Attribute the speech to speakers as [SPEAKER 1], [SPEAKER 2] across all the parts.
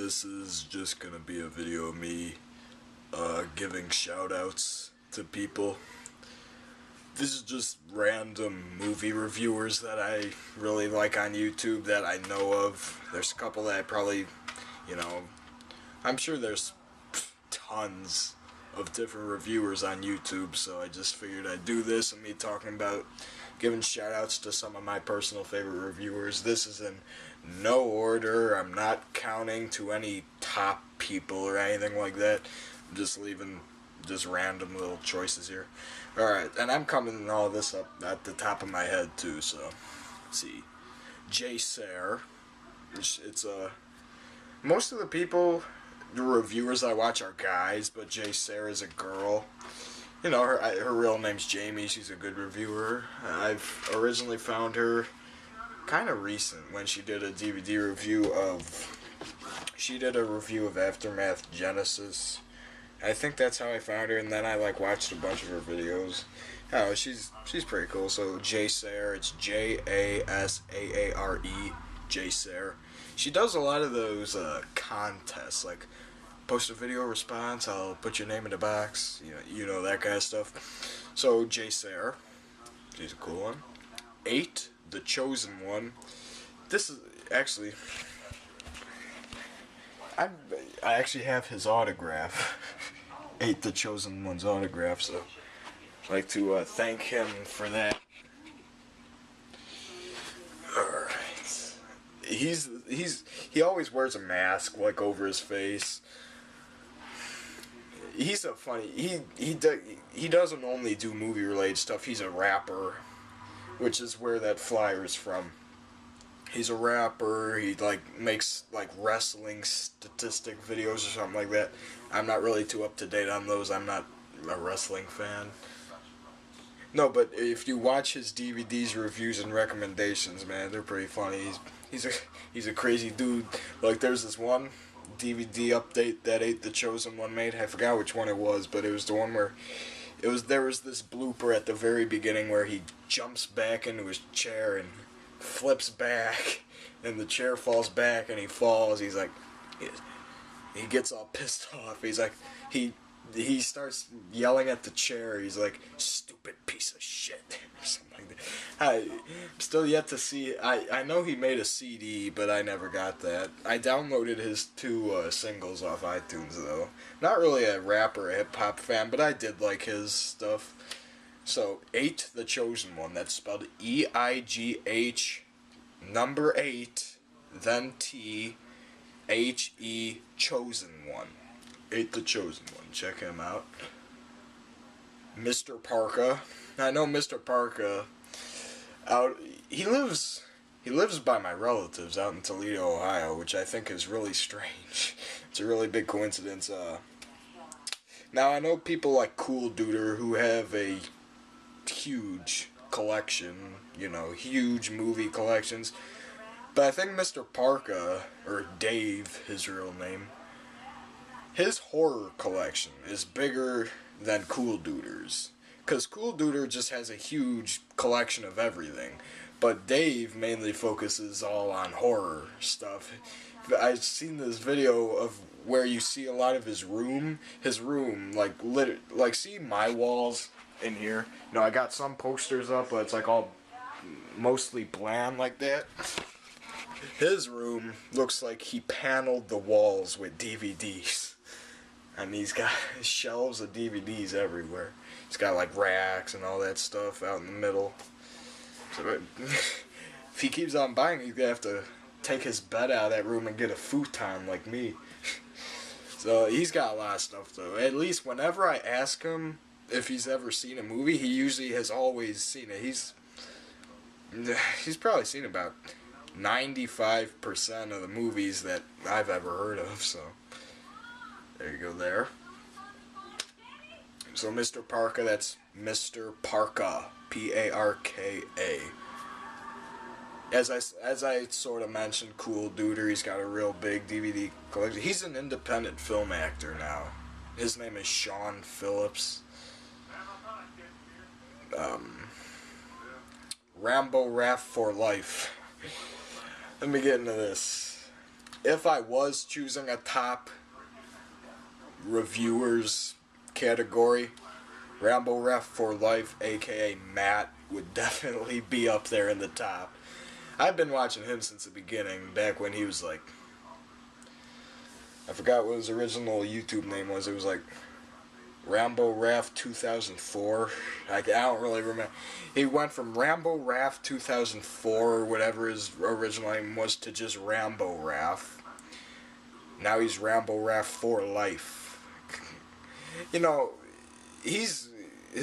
[SPEAKER 1] This is just gonna be a video of me giving shoutouts to people. This is just random movie reviewers that I really like on YouTube that I know of. There's a couple that I probably, I'm sure there's tons of different reviewers on YouTube, so I just figured I'd do this and me talking about giving shoutouts to some of my personal favorite reviewers. This is in no order. I'm not counting to any top people or anything like that. I'm just leaving just random little choices here. Alright, and I'm coming all this up at the top of my head too, so let's see. Jay Sayre. It's most of the people, the reviewers I watch are guys, but Jay Sayre is a girl. You know, her real name's Jamie. She's a good reviewer. I've originally found her kind of recent when she did a DVD review of... She did a review of Aftermath Genesis. I think that's how I found her, and then I watched a bunch of her videos. Oh, she's pretty cool. So Jay Sayre, it's Jasaare, Jay Sayre. She does a lot of those contests, like post a video response, I'll put your name in the box, you know that kind of stuff. So Jay Sayre, she's a cool one. 8, The Chosen One. This is actually, I actually have his autograph. 8, The Chosen One's autograph, so I'd like to thank him for that. Alright. He always wears a mask over his face. He's a funny, he doesn't only do movie related stuff, he's a rapper, which is where that flyer is from. He's a rapper, he makes wrestling statistic videos or something like that. I'm not really too up to date on those, I'm not a wrestling fan. No, but if you watch his DVDs, reviews, and recommendations, man, they're pretty funny. He's a crazy dude. There's this one DVD update that 8 The Chosen One made. I forgot which one it was, but it was the one where there was this blooper at the very beginning where he jumps back into his chair and flips back, and the chair falls back, and he falls. He gets all pissed off. He starts yelling at the chair. He's like, "Stupid piece of shit," or something like that. I'm still yet to see. I know he made a CD, but I never got that. I downloaded his 2 singles off iTunes, though. Not really a rap or a hip-hop fan, but I did like his stuff. So, 8, The Chosen One. That's spelled E-I-G-H, number 8, then T-H-E, Chosen One. 8 The Chosen One. Check him out. Mr. Parka. I know Mr. Parka. He lives by my relatives out in Toledo, Ohio, which I think is really strange. It's a really big coincidence. Now I know people like Cool Duder who have a huge collection, huge movie collections. But I think Mr. Parka, or Dave, his real name, his horror collection is bigger than Cool Duder's. Because Cool Duder just has a huge collection of everything. But Dave mainly focuses all on horror stuff. I've seen this video of where you see a lot of his room. See my walls in here. I got some posters up, but it's all mostly bland like that. His room looks like he paneled the walls with DVDs. And he's got shelves of DVDs everywhere. He's got racks and all that stuff out in the middle. So if he keeps on buying, he's gonna have to take his bed out of that room and get a futon like me. So he's got a lot of stuff though. At least whenever I ask him if he's ever seen a movie, he usually has always seen it. He's probably seen about 95% of the movies that I've ever heard of, so there you go there. So Mr. Parka, that's Mr. Parka, P-A-R-K-A. As I sort of mentioned, Cool Duder, he's got a real big DVD collection. He's an independent film actor now. His name is Sean Phillips. Rambo Raff for Life. Let me get into this. if I was choosing a top reviewers category, Rambo Ref for Life, aka Matt, would definitely be up there in the top. I've been watching him since the beginning, back when he was like, I forgot what his original YouTube name was. It was like Rambo Raf 2004. I don't really remember. He went from Rambo Raf 2004 or whatever his original name was to just Rambo Raf. Now he's Rambo Raf for Life. You know, his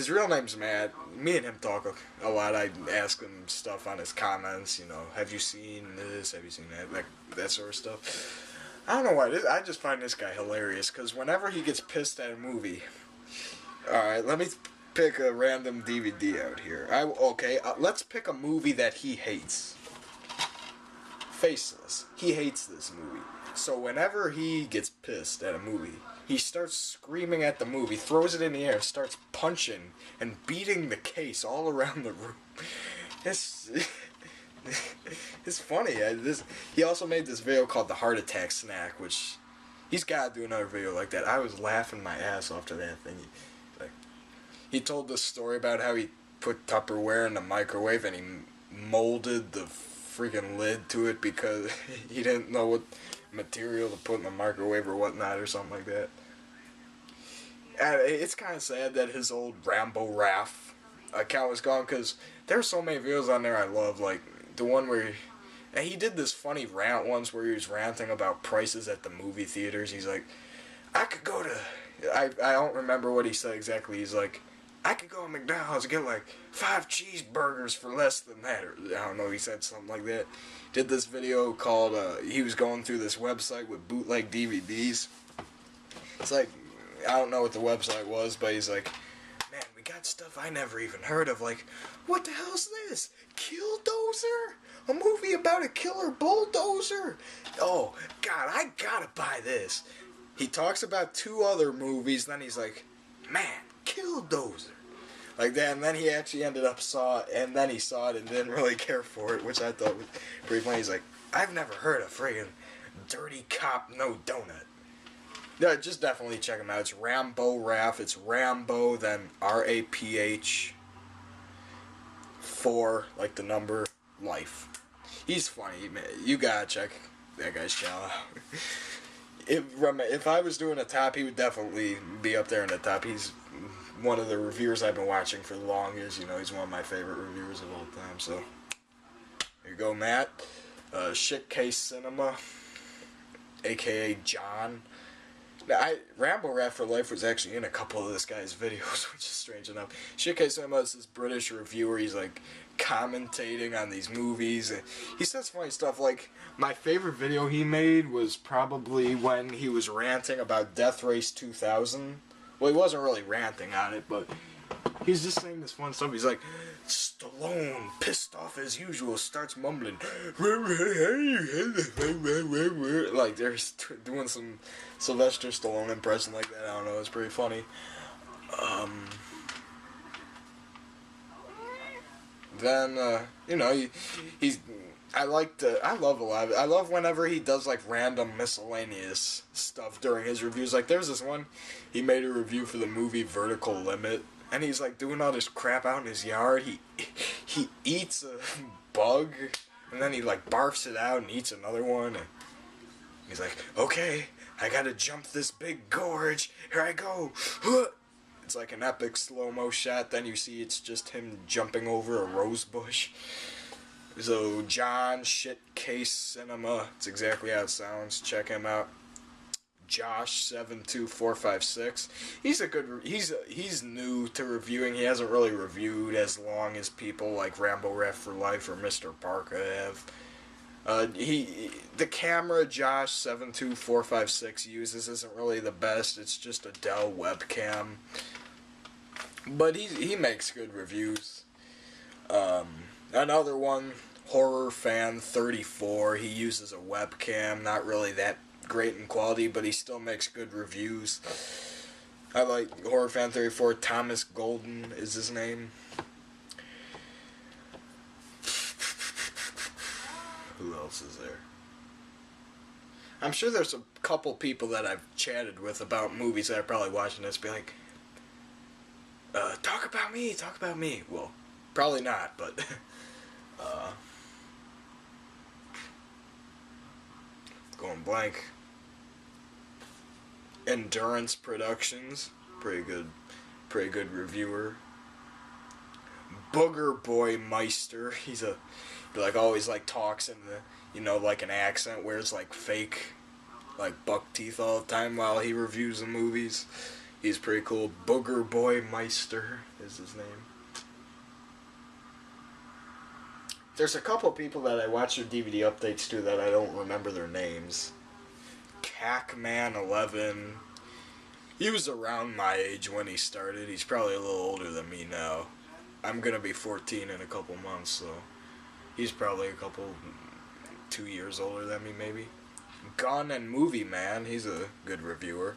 [SPEAKER 1] real name's Matt. Me and him talk a lot. I ask him stuff on his comments. You know, have you seen this? Have you seen that? Like that sort of stuff. I don't know why. I just find this guy hilarious because whenever he gets pissed at a movie. Alright, let me pick a random DVD out here. Let's pick a movie that he hates. Faceless. He hates this movie. So whenever he gets pissed at a movie, he starts screaming at the movie, throws it in the air, starts punching and beating the case all around the room. It's funny. He also made this video called The Heart Attack Snack, which he's got to do another video like that. I was laughing my ass off to that thing. He told this story about how he put Tupperware in the microwave and he molded the freaking lid to it because he didn't know what material to put in the microwave or whatnot or something like that. And it's kind of sad that his old Rambo Raf account was gone because there's so many videos on there I love, like the one where he did this funny rant once where he was ranting about prices at the movie theaters. He's like, I could go to, I don't remember what he said exactly. He's like, I could go to McDonald's and get like 5 cheeseburgers for less than that. Or I don't know, he said something like that. Did this video called, he was going through this website with bootleg DVDs. It's like, I don't know what the website was, but he's like, man, we got stuff I never even heard of. Like, what the hell's this? Killdozer? A movie about a killer bulldozer? Oh, God, I gotta buy this. He talks about 2 other movies, then he's like, man, Killdozer. Like that, and then he actually ended up saw it and didn't really care for it, which I thought was pretty funny. He's like, I've never heard of friggin' Dirty Cop No Donut. Yeah, just definitely check him out. It's Rambo Raf. It's Rambo, then RAPH 4, like the number, Life. He's funny, man. You gotta check that guy's channel out. If I was doing a top, he would definitely be up there in the top. He's one of the reviewers I've been watching for the longest. You know, he's one of my favorite reviewers of all time. So, here you go, Matt. Shit Case Cinema, a.k.a. John. Now, Rambo Rat for Life was actually in a couple of this guy's videos, which is strange enough. Shit Case Cinema is this British reviewer. He's like commentating on these movies, and he says funny stuff. Like, my favorite video he made was probably when he was ranting about Death Race 2000. Well, he wasn't really ranting on it, but he's just saying this fun stuff. He's like, Stallone, pissed off as usual, starts mumbling. Like, they're doing some Sylvester Stallone impression like that. I don't know, it's pretty funny. Then, you know, I love whenever he does, like, random miscellaneous stuff during his reviews. Like, there's this one, he made a review for the movie Vertical Limit, and he's, like, doing all this crap out in his yard. He eats a bug, and then he, like, barfs it out and eats another one, and he's like, okay, I gotta jump this big gorge, here I go, It's like an epic slow-mo shot, then you see it's just him jumping over a rose bush. So, John Shit Case Cinema, it's exactly how it sounds, check him out. Josh72456, he's new to reviewing. He hasn't really reviewed as long as people like Rambo Ref for Life or Mr. Parka have. The camera Josh72456 uses isn't really the best. It's just a Dell webcam, but he makes good reviews. Another one, Horror Fan 34. He uses a webcam, not really that great in quality, but he still makes good reviews. I like Horror Fan 34. Thomas Golden is his name. Who else is there? I'm sure there's a couple people that I've chatted with about movies that are probably watching this be like, talk about me, talk about me. Well, probably not, but going blank. Endurance Productions, pretty good reviewer. Booger Boy Meister, he like always like talks in the, you know, like an accent, wears like fake like buck teeth all the time while he reviews the movies. He's pretty cool. Booger Boy Meister is his name. There's a couple people that I watch their DVD updates to that I don't remember their names. Cacman11. He was around my age when he started. He's probably a little older than me now. I'm gonna be 14 in a couple months, so he's probably 2 years older than me, maybe. Gun and Movie Man, he's a good reviewer.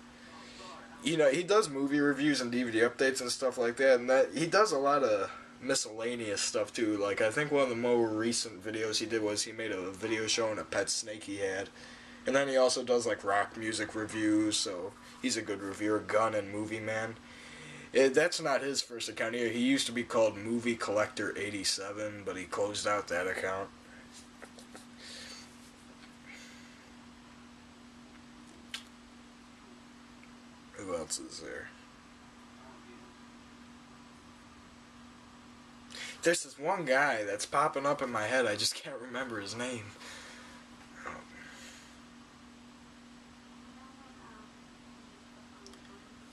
[SPEAKER 1] You know, he does movie reviews and DVD updates and stuff like that, and that he does a lot of miscellaneous stuff too. Like, I think one of the more recent videos he did was he made a video showing a pet snake he had. And then he also does like rock music reviews, so he's a good reviewer. Gun and Movie Man. That's not his first account either. He used to be called Movie Collector 87, but he closed out that account. Who else is there? There's this one guy that's popping up in my head. I just can't remember his name.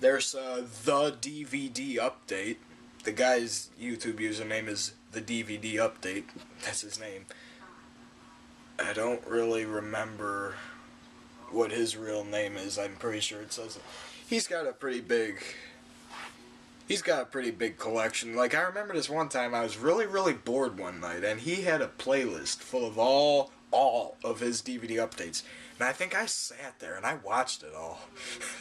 [SPEAKER 1] There's the DVD Update. The guy's YouTube username is the DVD Update. That's his name. I don't really remember what his real name is. I'm pretty sure it says it. He's got a pretty big collection. Like, I remember this one time I was really bored one night, and he had a playlist full of all of his DVD updates. And I think I sat there and I watched it all.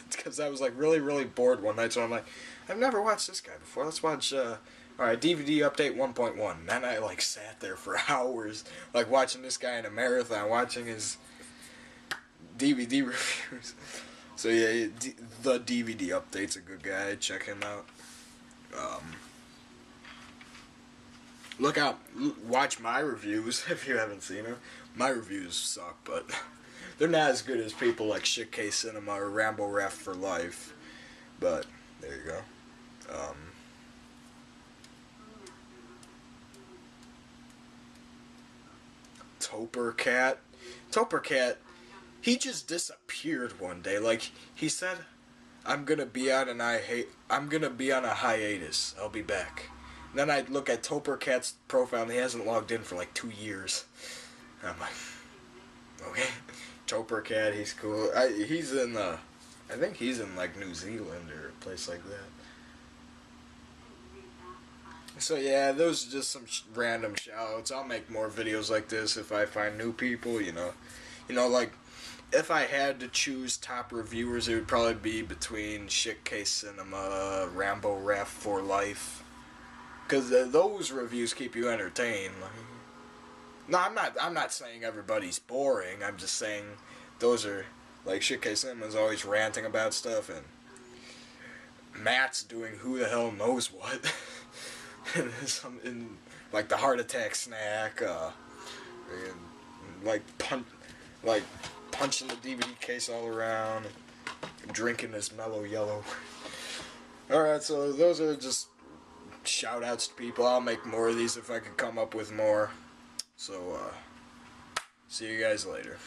[SPEAKER 1] Because I was like really bored one night, so I'm like, I've never watched this guy before. Let's watch alright, DVD update 1.1. Then I like sat there for hours, like watching this guy in a marathon, watching his DVD reviews. So yeah, the DVD Update's a good guy. Check him out. Watch my reviews if you haven't seen them. My reviews suck, but they're not as good as people like Shitcase Cinema or Rambo Ref for Life. But there you go. Toper Cat, he just disappeared one day. Like, he said, I'm gonna be on a hiatus. I'll be back. And then I look at Toper Cat's profile and he hasn't logged in for like 2 years. And I'm like, okay, Toper Cat, he's cool. I think he's in like New Zealand or a place like that. So yeah, those are just some random shoutouts. I'll make more videos like this if I find new people, you know. Like, if I had to choose top reviewers, it would probably be between Shitcase Cinema, Rambo Ref for Life. Because those reviews keep you entertained. No, I'm not saying everybody's boring. I'm just saying those are, like, Shitcase Cinema's always ranting about stuff, and Matt's doing who the hell knows what. Like the heart attack snack, punching the DVD case all around, drinking this mellow yellow. Alright, so those are just shout outs to people. I'll make more of these if I could come up with more. So, see you guys later.